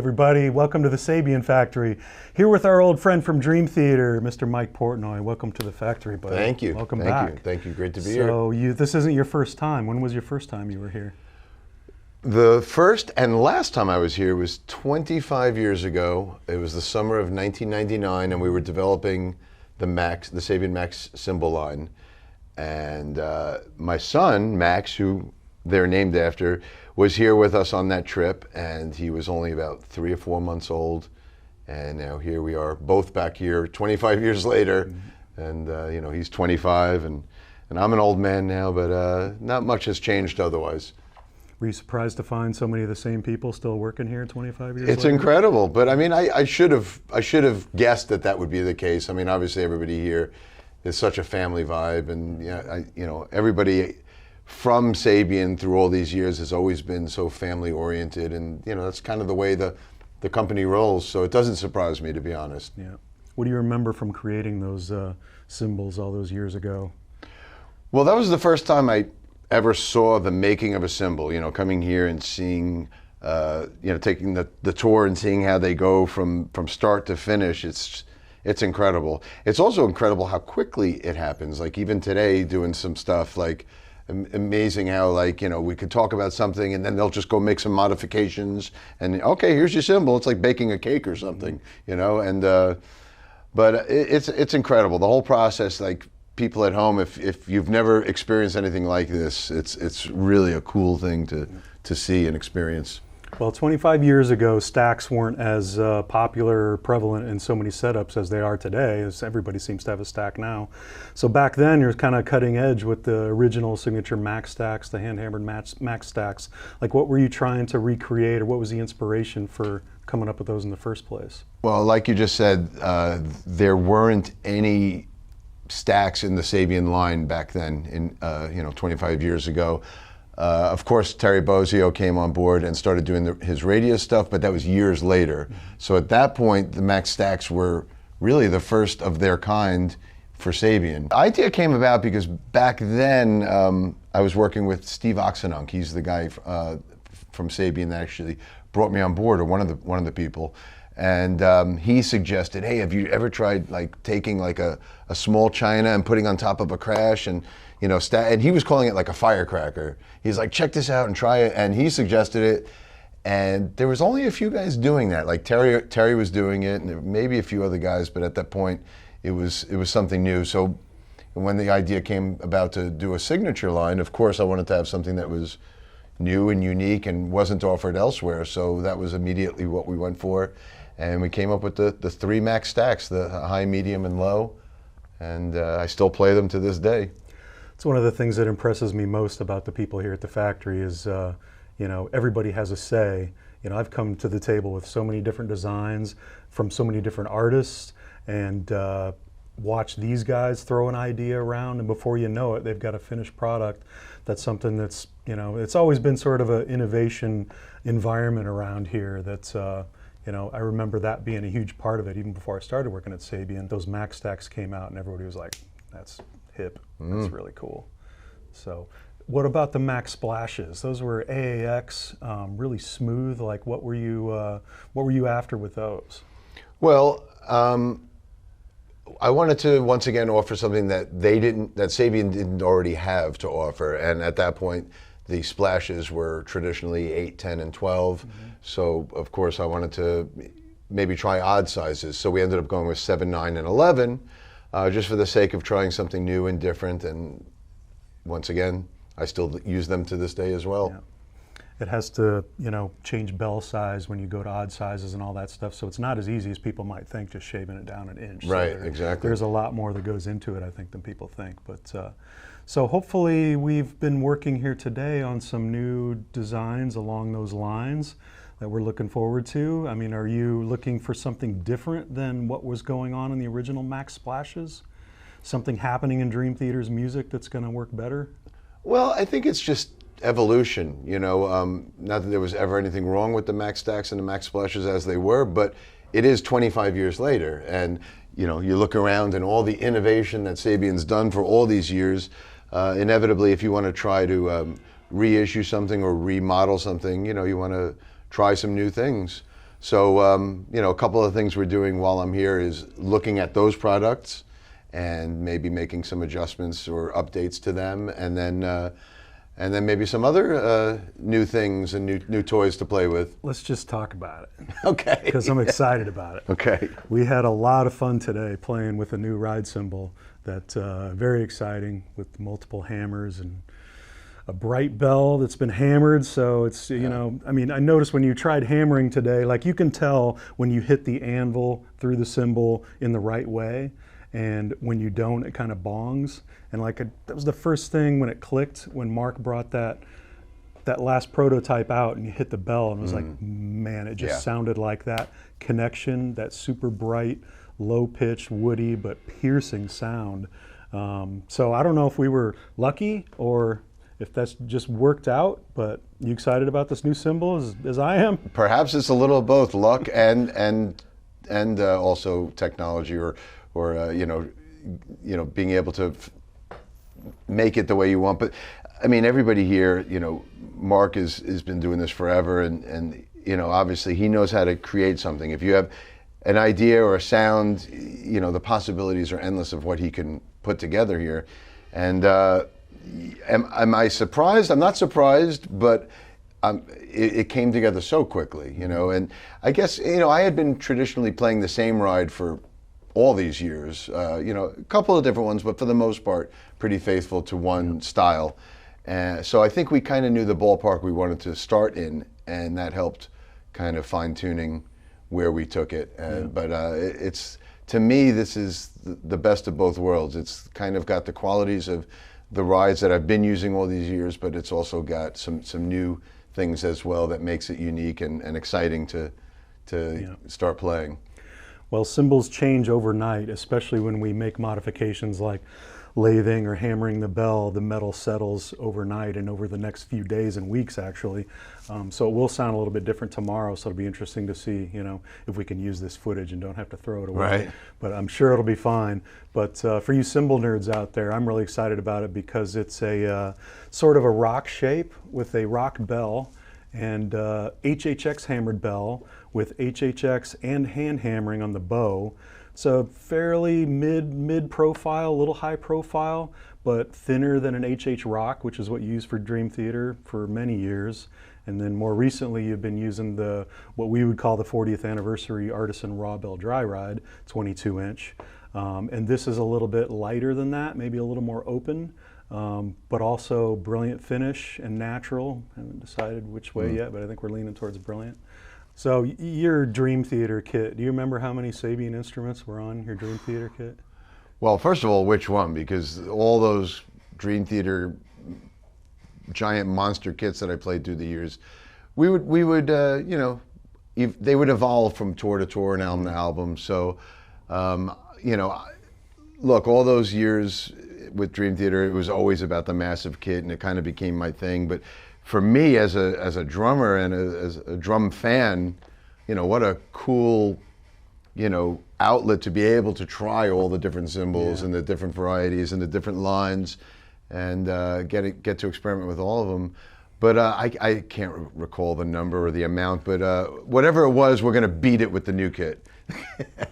everybody. Welcome to the SABIAN Factory. Here with our old friend from Dream Theater, Mr. Mike Portnoy. Welcome to the factory, buddy. Thank you. Welcome back. Thank you. Great to be here. So this isn't your first time. When was your first time you were here? The first and last time I was here was 25 years ago. It was the summer of 1999, and we were developing the SABIAN Max cymbal line. And my son, Max, who they're named after, was here with us on that trip, and he was only about 3 or 4 months old. And now here we are, both back here 25 years later. And you know, he's 25, and I'm an old man now, but not much has changed otherwise. Were you surprised to find so many of the same people still working here 25 years It's later? incredible, but I mean, I should have guessed that would be the case. I mean, obviously everybody here is such a family vibe, and you know, everybody from SABIAN through all these years has always been so family oriented, and you know, that's kind of the way the company rolls. So it doesn't surprise me, to be honest. Yeah. What do you remember from creating those cymbals all those years ago? Well, that was the first time I ever saw the making of a cymbal. You know, coming here and seeing, you know, taking the tour and seeing how they go from start to finish. It's incredible. It's also incredible how quickly it happens. Like even today, doing some stuff, like amazing how, like, you know, we could talk about something and then they'll just go make some modifications and okay, here's your cymbal. It's like baking a cake or something, you know. And but it's incredible, the whole process. Like people at home, if you've never experienced anything like this, it's really a cool thing to see and experience. Well, 25 years ago, stacks weren't as popular or prevalent in so many setups as they are today, as everybody seems to have a stack now. So back then, you're kind of cutting edge with the original signature Max Stax, the hand-hammered Max Stax. Like, what were you trying to recreate, or what was the inspiration for coming up with those in the first place? Well, like you just said, there weren't any stacks in the SABIAN line back then, in you know, 25 years ago. Of course, Terry Bozzio came on board and started doing his radio stuff, but that was years later. So at that point, the Max Stax were really the first of their kind for SABIAN. The idea came about because back then I was working with Steve Oxenunk. He's the guy from SABIAN that actually brought me on board, or one of the people. And he suggested, hey, have you ever tried like taking like a small china and putting on top of a crash, and you know, and he was calling it like a firecracker. He's like, check this out and try it. And he suggested it, and there was only a few guys doing that. Like Terry was doing it, and maybe a few other guys, but at that point, it was something new. So when the idea came about to do a signature line, of course, I wanted to have something that was new and unique and wasn't offered elsewhere. So that was immediately what we went for. And we came up with the 3 Max Stax, the high, medium, and low. And I still play them to this day. It's one of the things that impresses me most about the people here at the factory is, you know, everybody has a say. You know, I've come to the table with so many different designs from so many different artists, and watch these guys throw an idea around, and before you know it, they've got a finished product. That's something that's, you know, it's always been sort of an innovation environment around here. That's, you know, I remember that being a huge part of it even before I started working at SABIAN. Those Max Stax came out and everybody was like, that's hip, that's really cool. So what about the Max Splashes? Those were AAX, really smooth. Like what were you after with those? Well, I wanted to once again offer something that SABIAN didn't already have to offer, and at that point the splashes were traditionally 8, 10, and 12. So of course I wanted to maybe try odd sizes. So we ended up going with 7, 9, and 11, just for the sake of trying something new and different. And once again, I still use them to this day as well. Yeah. It has to, you know, change bell size when you go to odd sizes and all that stuff. So it's not as easy as people might think, just shaving it down an inch. Right, so exactly. There's a lot more that goes into it, I think, than people think. But so hopefully we've been working here today on some new designs along those lines that we're looking forward to. I mean, are you looking for something different than what was going on in the original Max Splashes? Something happening in Dream Theater's music that's going to work better? Well, I think it's just evolution, you know. Not that there was ever anything wrong with the Max Stax and the Max Splashes as they were, but it is 25 years later, and you know, you look around and all the innovation that SABIAN's done for all these years. Inevitably, if you want to try to reissue something or remodel something, you know, you want to try some new things. So, you know, a couple of things we're doing while I'm here is looking at those products and maybe making some adjustments or updates to them, and then maybe some other new things and new toys to play with. Let's just talk about it. Okay. Because I'm excited about it. Okay. We had a lot of fun today playing with a new ride cymbal that's very exciting, with multiple hammers and a bright bell that's been hammered. So it's, you know, I mean, I noticed when you tried hammering today, like you can tell when you hit the anvil through the cymbal in the right way, and when you don't, it kind of bongs. And like that was the first thing when it clicked, when Mark brought that last prototype out and you hit the bell, and it was like, man, it just sounded like that connection, that super bright, low pitched, woody, but piercing sound. So I don't know if we were lucky or if that's just worked out, but you excited about this new cymbal as I am? Perhaps it's a little of both luck and also technology, or you know, being able to make it the way you want. But I mean, everybody here, you know, Mark has been doing this forever, and you know, obviously he knows how to create something. If you have an idea or a sound, you know, the possibilities are endless of what he can put together here. And am I surprised? I'm not surprised, but it came together so quickly, you know. And I guess, you know, I had been traditionally playing the same ride for all these years, you know, a couple of different ones, but for the most part, pretty faithful to one style. So I think we kind of knew the ballpark we wanted to start in, and that helped kind of fine-tuning where we took it. But it's, to me, this is the best of both worlds. It's kind of got the qualities of the rides that I've been using all these years, but it's also got some new things as well that makes it unique and exciting to start playing. Well, cymbals change overnight, especially when we make modifications like lathing or hammering the bell. The metal settles overnight and over the next few days and weeks, actually. So it will sound a little bit different tomorrow, so it'll be interesting to see, you know, if we can use this footage and don't have to throw it away. Right. But I'm sure it'll be fine. But for you cymbal nerds out there, I'm really excited about it because it's a sort of a rock shape with a rock bell and HHX hammered bell with HHX and hand hammering on the bow. So fairly mid profile, a little high profile, but thinner than an HH Rock, which is what you used for Dream Theater for many years. And then more recently, you've been using what we would call the 40th anniversary Artisan Raw Bell Dry Ride, 22 inch. And this is a little bit lighter than that, maybe a little more open, but also brilliant finish and natural. Haven't decided which way yet, but I think we're leaning towards brilliant. So your Dream Theater kit, do you remember how many SABIAN instruments were on your Dream Theater kit? Well, first of all, which one? Because all those Dream Theater giant monster kits that I played through the years, we would you know, they would evolve from tour to tour and album to album. So, you know, look, all those years with Dream Theater, it was always about the massive kit, and it kind of became my thing. But for me, as a drummer and as a drum fan, you know, what a cool, you know, outlet to be able to try all the different cymbals and the different varieties and the different lines, and get to experiment with all of them. But I can't recall the number or the amount, but whatever it was, we're going to beat it with the new kit.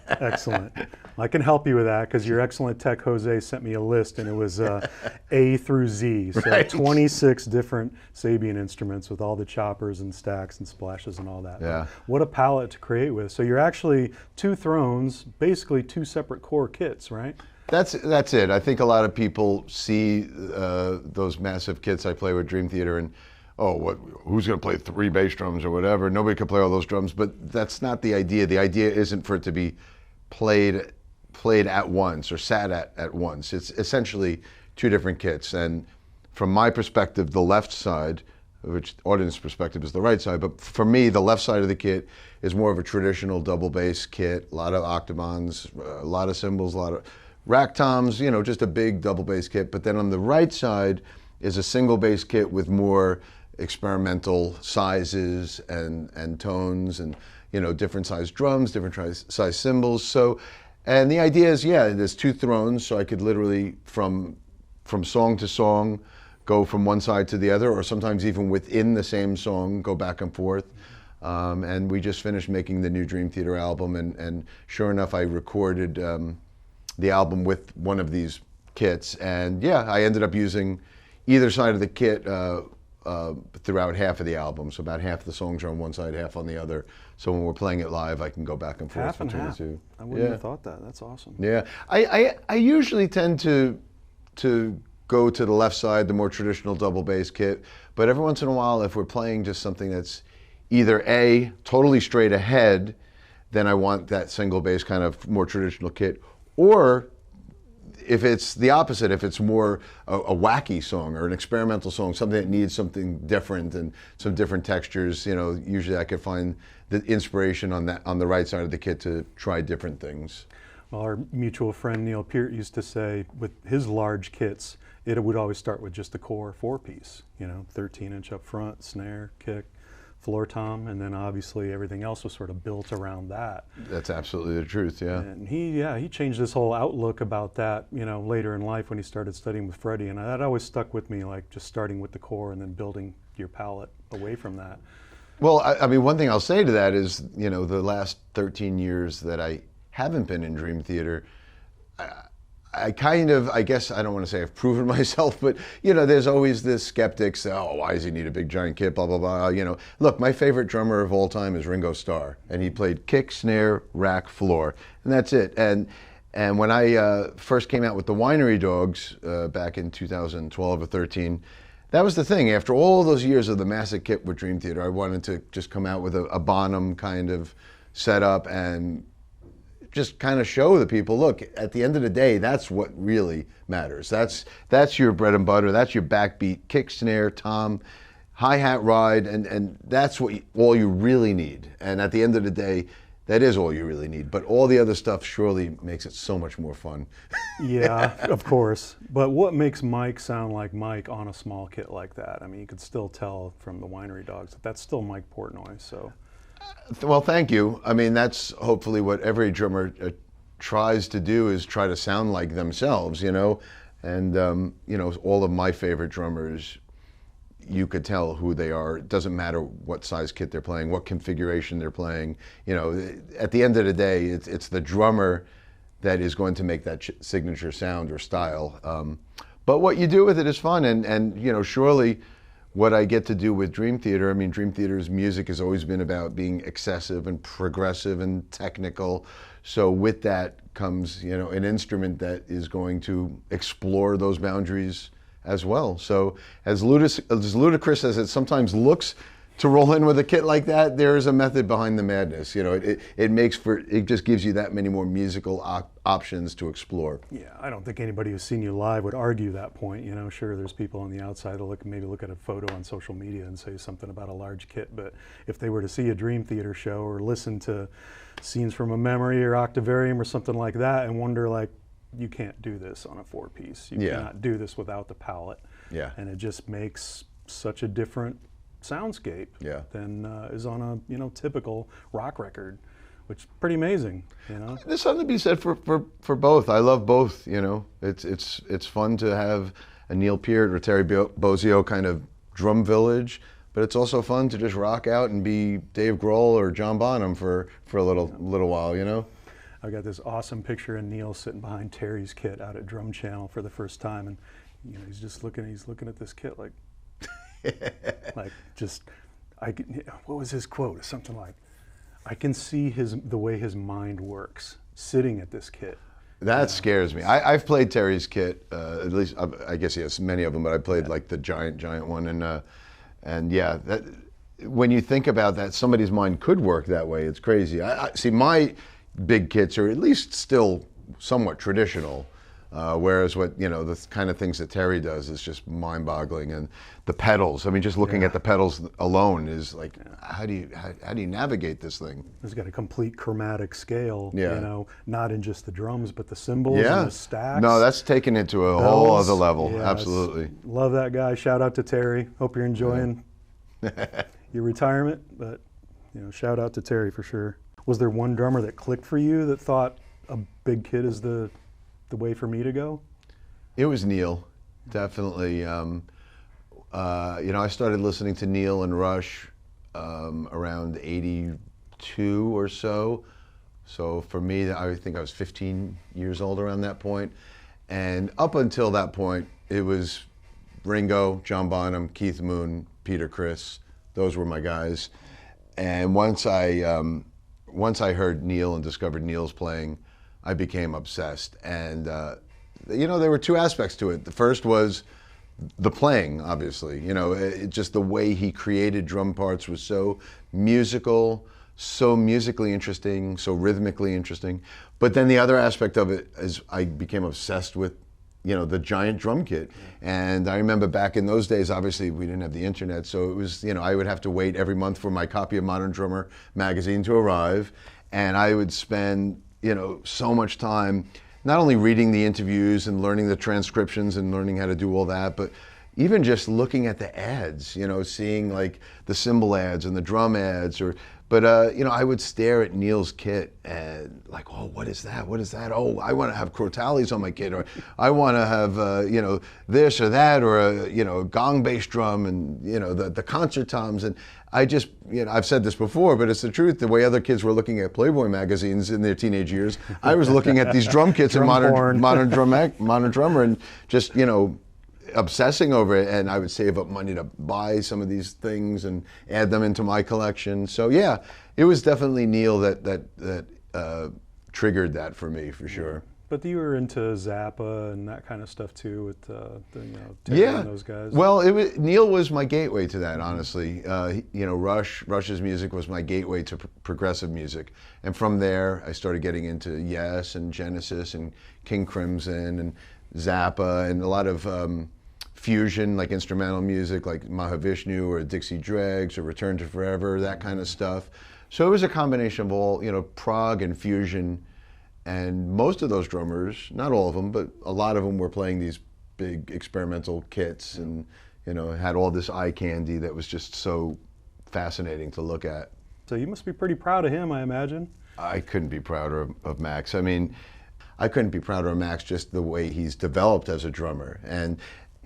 Excellent. I can help you with that because your excellent tech Jose sent me a list, and it was A through Z, so Right. 26 different SABIAN instruments with all the choppers and stacks and splashes and all that. Yeah. What a palette to create with. So you're actually two thrones, basically two separate core kits, right? That's it. I think a lot of people see those massive kits I play with Dream Theater and, oh, who's going to play 3 bass drums or whatever? Nobody can play all those drums, but that's not the idea. The idea isn't for it to be played at once or sat at once. It's essentially two different kits. And from my perspective, the left side, which audience perspective is the right side, but for me, the left side of the kit is more of a traditional double bass kit, a lot of octobans, a lot of cymbals, a lot of rack toms, you know, just a big double bass kit. But then on the right side is a single bass kit with more experimental sizes and tones and, you know, different size drums, different size cymbals. So, and the idea is, yeah, there's two thrones, so I could literally from song to song go from one side to the other, or sometimes even within the same song go back and forth. And we just finished making the new Dream Theater album, and sure enough, I recorded the album with one of these kits, and yeah, I ended up using either side of the kit throughout half of the album. So about half the songs are on one side, half on the other. So when we're playing it live, I can go back and forth Half and between half. the two. I wouldn't have thought that. That's awesome. Yeah, I usually tend to go to the left side, the more traditional double bass kit. But every once in a while, if we're playing just something that's either A, totally straight ahead, then I want that single bass kind of more traditional kit, or if it's the opposite, if it's more a wacky song or an experimental song, something that needs something different and some different textures, you know, usually I could find the inspiration on the right side of the kit to try different things. Well, our mutual friend Neil Peart used to say with his large kits, it would always start with just the core 4-piece, you know, 13-inch up front, snare, kick, floor tom, and then obviously everything else was sort of built around that. That's absolutely the truth, yeah. And he changed his whole outlook about that, you know, later in life when he started studying with Freddie, and that always stuck with me, like just starting with the core and then building your palette away from that. Well, I mean, one thing I'll say to that is, you know, the last 13 years that I haven't been in Dream Theater, I kind of, I guess, I don't want to say I've proven myself, but, you know, there's always this skeptics, oh, why does he need a big giant kit, blah, blah, blah. You know, look, my favorite drummer of all time is Ringo Starr, and he played kick, snare, rack, floor, and that's it. And when I first came out with the Winery Dogs back in 2012 or 13, that was the thing. After all those years of the massive kit with Dream Theater, I wanted to just come out with a Bonham kind of setup and just kind of show the people, look, at the end of the day, that's what really matters. That's your bread and butter. That's your backbeat, kick, snare, tom, hi-hat ride, and that's what all you really need. And at the end of the day, that is all you really need. But all the other stuff surely makes it so much more fun. Yeah, of course. But what makes Mike sound like Mike on a small kit like that? I mean, you could still tell from the Winery Dogs that that's still Mike Portnoy, so. Well, thank you. I mean, that's hopefully what every drummer tries to do, is try to sound like themselves, you know. And, you know, all of my favorite drummers, you could tell who they are. It doesn't matter what size kit they're playing, what configuration they're playing. You know, at the end of the day, it's the drummer that is going to make that signature sound or style. But what you do with it is fun. And you know, surely what I get to do with Dream Theater, I mean, Dream Theater's music has always been about being excessive and progressive and technical. So with that comes, you know, an instrument that is going to explore those boundaries as well. So as ludicrous as it sometimes looks to roll in with a kit like that, there is a method behind the madness. You know, it just gives you that many more musical options to explore. Yeah, I don't think anybody who's seen you live would argue that point. You know, sure, there's people on the outside that maybe look at a photo on social media and say something about a large kit, but if they were to see a Dream Theater show or listen to Scenes from a Memory or Octavarium or something like that and wonder, like, you can't do this on a 4-piece. You cannot do this without the palette. Yeah. And it just makes such a different soundscape than is on a, you know, typical rock record, which is pretty amazing, you know. There's something to be said for both. I love both, you know. It's fun to have a Neil Peart or Terry Bozzio kind of drum village, but it's also fun to just rock out and be Dave Grohl or John Bonham for a little while, you know. I got this awesome picture of Neil sitting behind Terry's kit out at Drum Channel for the first time, and you know, he's looking at this kit like, like just, what was his quote? Something like, I can see the way his mind works sitting at this kit. That scares me. I've played Terry's kit, at least I guess he has many of them, but I played like the giant one, and yeah, that, when you think about that, somebody's mind could work that way. It's crazy. I see my big kits are at least still somewhat traditional, whereas what, you know, the kind of things that Terry does is just mind-boggling. And the pedals, I mean, just looking at the pedals alone is like, how do you navigate this thing? It's got a complete chromatic scale, you know, not in just the drums, but the cymbals and the stacks. No, that's taken it to a whole other level. Yeah, absolutely. Love that guy. Shout out to Terry. Hope you're enjoying your retirement, but, you know, shout out to Terry for sure. Was there one drummer that clicked for you that thought a big kit is the way for me to go? It was Neil, definitely. You know, I started listening to Neil and Rush around 82 or so. So for me, I think I was 15 years old around that point. And up until that point, it was Ringo, John Bonham, Keith Moon, Peter Criss. Those were my guys. And once I heard Neil and discovered Neil's playing, I became obsessed. And you know, there were two aspects to it. The first was the playing, obviously. You know, just the way he created drum parts was so musical, so musically interesting, so rhythmically interesting. But then the other aspect of it is I became obsessed with, you know, the giant drum kit. And I remember back in those days, obviously we didn't have the internet, so it was, you know, I would have to wait every month for my copy of Modern Drummer magazine to arrive. And I would spend, you know, so much time not only reading the interviews and learning the transcriptions and learning how to do all that, but even just looking at the ads, you know, seeing like the cymbal ads and the drum ads, but you know, I would stare at Neil's kit and like, oh, what is that? What is that? Oh, I want to have crotales on my kit, or I want to have, you know, this or that, or a, you know, gong bass drum, and, you know, the concert toms. And I just, you know, I've said this before, but it's the truth. The way other kids were looking at Playboy magazines in their teenage years, I was looking at these drum kits in Modern Drummer, and just, you know, obsessing over it. And I would save up money to buy some of these things and add them into my collection. So yeah, it was definitely Neil that triggered that for me, for sure. But you were into Zappa and that kind of stuff too, with you know, Terry and those guys. Well, Neil was my gateway to that, honestly. You know, Rush's music was my gateway to progressive music, and from there I started getting into Yes and Genesis and King Crimson and Zappa and a lot of fusion, like instrumental music, like Mahavishnu or Dixie Dregs or Return to Forever, that kind of stuff. So it was a combination of all, you know, prog and fusion. And most of those drummers, not all of them, but a lot of them were playing these big experimental kits, and, you know, had all this eye candy that was just so fascinating to look at. So you must be pretty proud of him, I imagine. I couldn't be prouder of Max. I mean, I couldn't be prouder of Max, just the way he's developed as a drummer.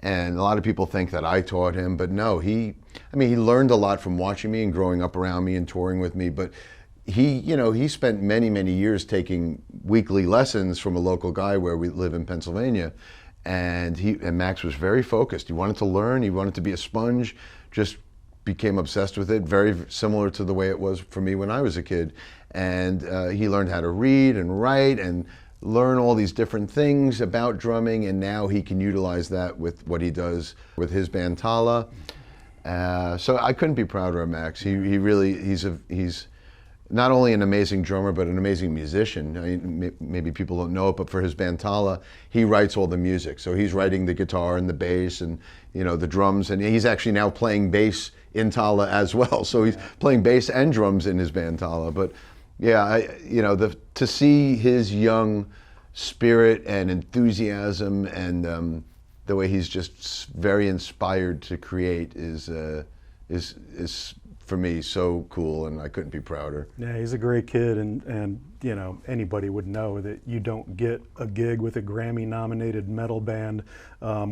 And a lot of people think that I taught him, but no, he learned a lot from watching me and growing up around me and touring with me, but he spent many, many years taking weekly lessons from a local guy where we live in Pennsylvania. And Max was very focused. He wanted to learn, he wanted to be a sponge, just became obsessed with it, very similar to the way it was for me when I was a kid. And he learned how to read and write and learn all these different things about drumming, and now he can utilize that with what he does with his band Tala. So I couldn't be prouder of Max. He's not only an amazing drummer, but an amazing musician. I mean, maybe people don't know it, but for his band Tala, he writes all the music. So he's writing the guitar and the bass and, you know, the drums, and he's actually now playing bass in Tala as well. So he's playing bass and drums in his band Tala. But yeah, to see his young spirit and enthusiasm and the way he's just very inspired to create is for me so cool, and I couldn't be prouder. Yeah, he's a great kid, and you know, anybody would know that you don't get a gig with a Grammy-nominated metal band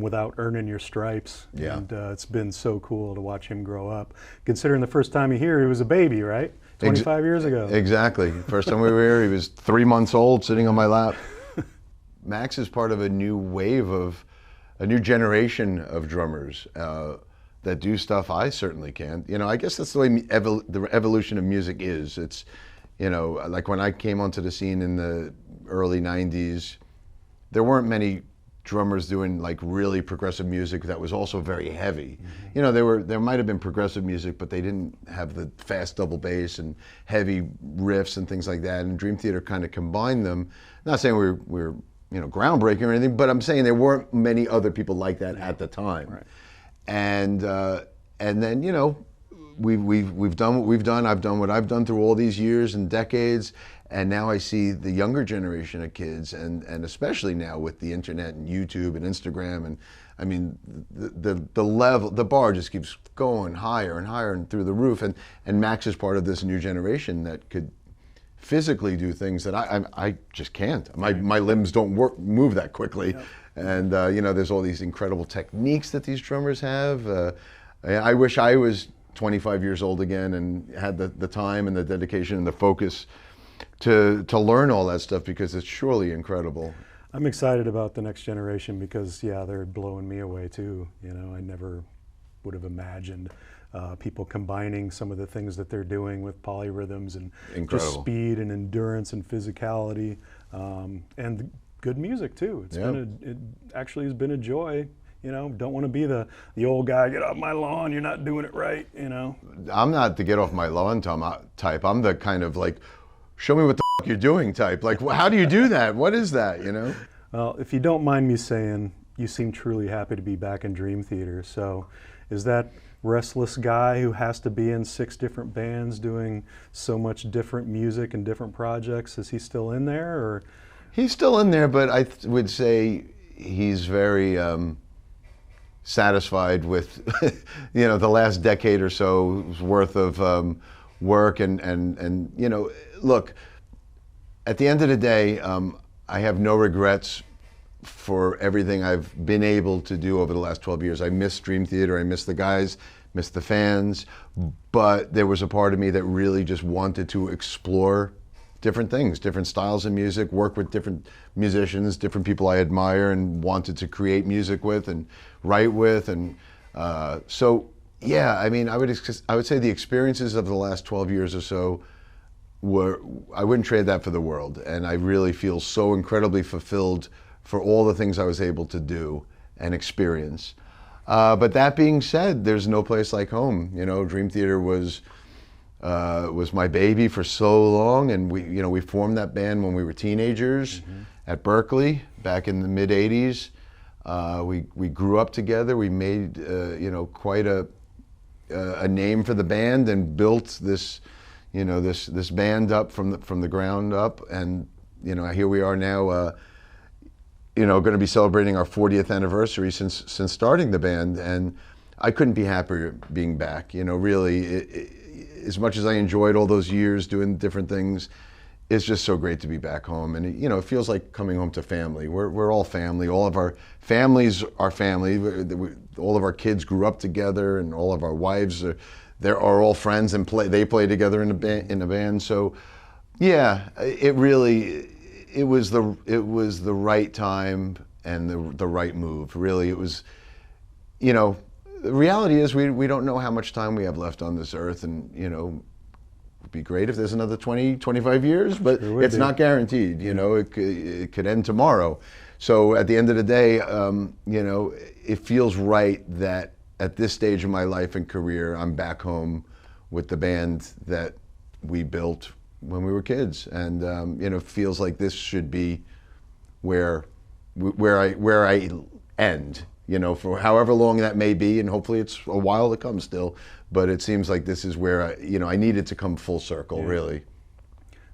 without earning your stripes. Yeah. And it's been so cool to watch him grow up. Considering the first time you hear, he was a baby, right? 25 years ago. Exactly. First time we were here, he was 3 months old, sitting on my lap. Max is part of a new wave a new generation of drummers that do stuff I certainly can't. You know, I guess that's the way the evolution of music is. It's, you know, like when I came onto the scene in the early 90s, there weren't many drummers doing like really progressive music that was also very heavy. Mm-hmm. You know, there might have been progressive music, but they didn't have the fast double bass and heavy riffs and things like that. And Dream Theater kind of combined them. Not saying we're you know, groundbreaking or anything, but I'm saying there weren't many other people like that at the time. Right. And then, you know, we've done what we've done. I've done what I've done through all these years and decades, and now I see the younger generation of kids, and especially now with the internet and YouTube and Instagram, and I mean the level, the bar just keeps going higher and higher and through the roof. And Max is part of this new generation that could physically do things that I just can't. My limbs don't move that quickly. Yep. And you know, there's all these incredible techniques that these drummers have. I wish I was 25 years old again and had the time and the dedication and the focus to learn all that stuff, because it's surely incredible. I'm excited about the next generation because, yeah, they're blowing me away too. You know, I never would have imagined people combining some of the things that they're doing with polyrhythms and just speed and endurance and physicality, and good music too. It's it actually has been a joy. You know, don't want to be the old guy, get off my lawn, you're not doing it right, you know. I'm not the get off my lawn type. I'm the kind of like, show me what the f you're doing type. Like, how do you do that? What is that, you know? Well, if you don't mind me saying, you seem truly happy to be back in Dream Theater. So is that restless guy who has to be in 6 different bands doing so much different music and different projects, is he still in there? Or? He's still in there, but I would say he's very satisfied with you know, the last decade or so's worth of work, and you know, look, at the end of the day, I have no regrets for everything I've been able to do over the last 12 years. I miss Dream Theater, I miss the guys, miss the fans, but there was a part of me that really just wanted to explore different things, different styles of music, work with different musicians, different people I admire and wanted to create music with and write with, and so yeah, I mean, I would say the experiences of the last 12 years or so I wouldn't trade that for the world, and I really feel so incredibly fulfilled for all the things I was able to do and experience. But that being said, there's no place like home. You know, Dream Theater was my baby for so long, and we formed that band when we were teenagers at Berkeley back in the mid '80s. We grew up together. We made quite a name for the band and built this this band up from the ground up, and here we are now. Going to be celebrating our 40th anniversary since starting the band, and I couldn't be happier being back. Really, as much as I enjoyed all those years doing different things, it's just so great to be back home, and it feels like coming home to family. We're all family. All of our families are family. All of our kids grew up together, and all of our wives are all friends and they play together in a band. So, yeah, it was the right time and the right move. Really, it was. The reality is we don't know how much time we have left on this earth, and it'd be great if there's another 20, 25 years, but it's not guaranteed. It could end tomorrow. So at the end of the day, it feels right that at this stage of my life and career, I'm back home with the band that we built when we were kids, and it feels like this should be where I end. For however long that may be, and hopefully it's a while to come still, but it seems like this is where I needed to come full circle, really.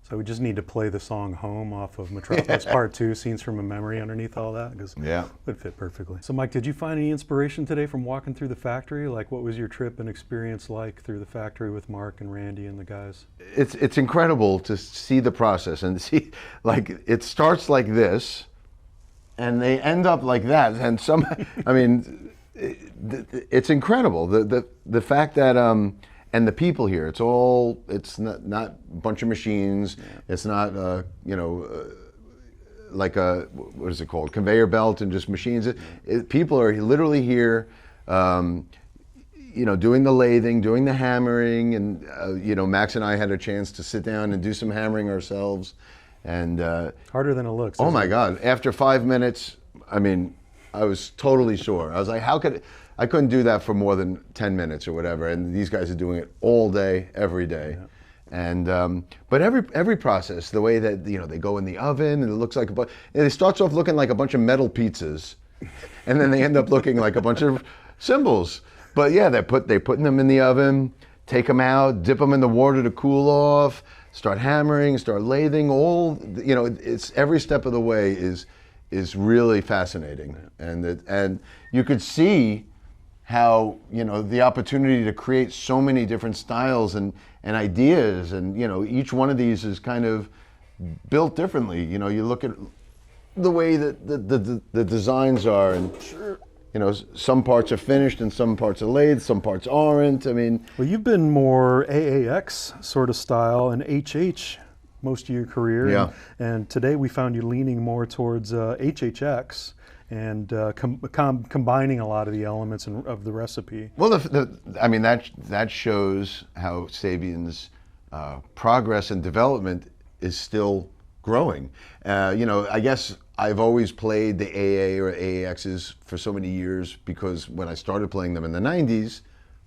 So we just need to play the song Home off of Metropolis Part 2, Scenes from a Memory underneath all that, because it would fit perfectly. So Mike, did you find any inspiration today from walking through the factory? Like, what was your trip and experience like through the factory with Mark and Randy and the guys? It's incredible to see the process and see, like, it starts like this, and they end up like that, and it's incredible. The fact that and the people here, it's not a bunch of machines. It's not like what is it called, conveyor belt and just machines. People are literally here, doing the lathing, doing the hammering, and Max and I had a chance to sit down and do some hammering ourselves. And harder than it looks. Oh my God! After 5 minutes, I was totally sure. I was like, I couldn't do that for more than 10 minutes or whatever. And these guys are doing it all day, every day. Yeah. And but every process, the way that they go in the oven, and it looks like it starts off looking like a bunch of metal pizzas, and then they end up looking like a bunch of cymbals. But yeah, they're putting them in the oven, take them out, dip them in the water to cool off. Start hammering, start lathing, it's every step of the way is really fascinating. And you could see how, the opportunity to create so many different styles and ideas, and, each one of these is kind of built differently. You look at the way that the designs are, and you know, some parts are finished and some parts are lathe, some parts aren't. I mean, Well, you've been more AAX sort of style and HH most of your career. Yeah. And today we found you leaning more towards HHX and combining a lot of the elements of the recipe. well, I mean, that shows how Sabian's progress and development is still growing. You know, I guess I've always played the AA or AAXs for so many years because when I started playing them in the 90s,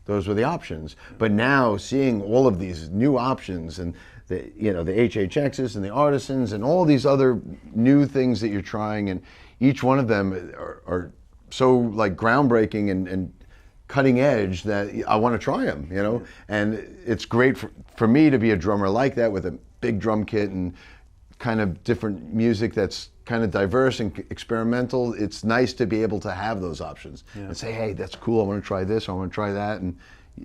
those were the options. But now seeing all of these new options and the, you know, the HHXs and the artisans and all these other new things that you're trying, and each one of them are so like groundbreaking and cutting edge that I want to try them, you know. And it's great for me to be a drummer like that with a big drum kit and kind of different music that's kind of diverse and experimental. It's nice to be able to have those options and say, hey, that's cool, I want to try this, I want to try that, and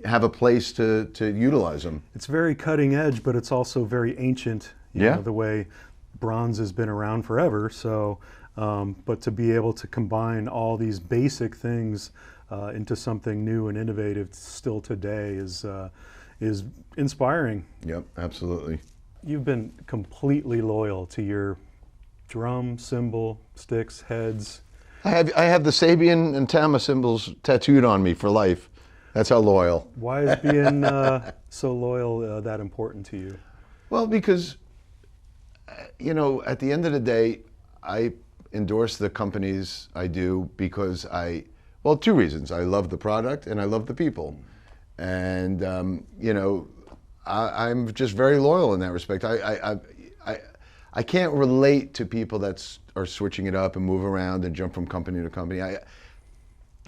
have a place to utilize them. It's very cutting edge, but it's also very ancient, you know, the way bronze has been around forever. So, but to be able to combine all these basic things into something new and innovative still today is inspiring. Yep, absolutely. You've been completely loyal to your drum, cymbal, sticks, heads. I have the Sabian and Tama cymbals tattooed on me for life. That's how loyal. Why is being so loyal that important to you? Well, because, you know, at the end of the day, I endorse the companies I do because well, two reasons. I love the product and I love the people. And, you know, I'm just very loyal in that respect. I can't relate to people that are switching it up and move around and jump from company to company.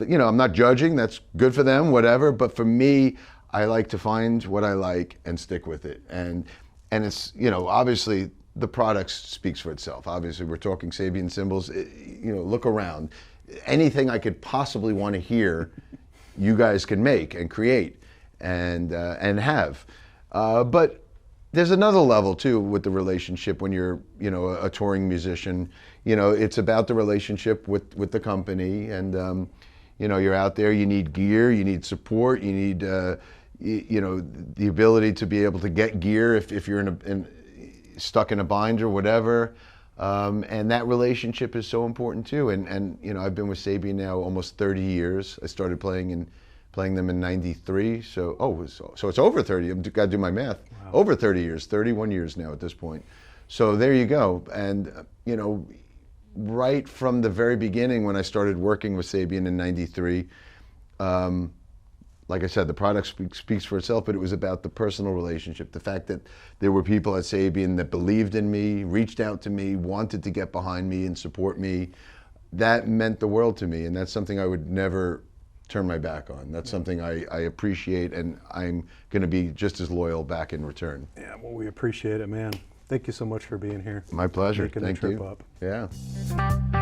You know, I'm not judging. That's good for them, whatever. But for me, I like to find what I like and stick with it. And it's, you know, obviously the product speaks for itself. Obviously, we're talking SABIAN Cymbals. You know, look around. Anything I could possibly want to hear, you guys can make and create and have. But there's another level too with the relationship when you're, you know, a touring musician. You know, it's about the relationship with the company, and you know, you're out there. You need gear, you need support, you need you know, the ability to be able to get gear if you're stuck in a bind or whatever. And that relationship is so important too. And you know, I've been with Sabian now almost 30 years. I started playing them in '93. So it's over 30. I've got to do my math. Wow. Over 30 years, 31 years now at this point. So there you go. And you know, right from the very beginning when I started working with Sabian in '93, like I said, the product speaks for itself, but it was about the personal relationship. The fact that there were people at Sabian that believed in me, reached out to me, wanted to get behind me and support me. That meant the world to me, and that's something I would never turn my back on. That's something I appreciate, and I'm going to be just as loyal back in return. Yeah, well, we appreciate it, man. Thank you so much for being here. My pleasure. Making Thank the trip you. up. Yeah.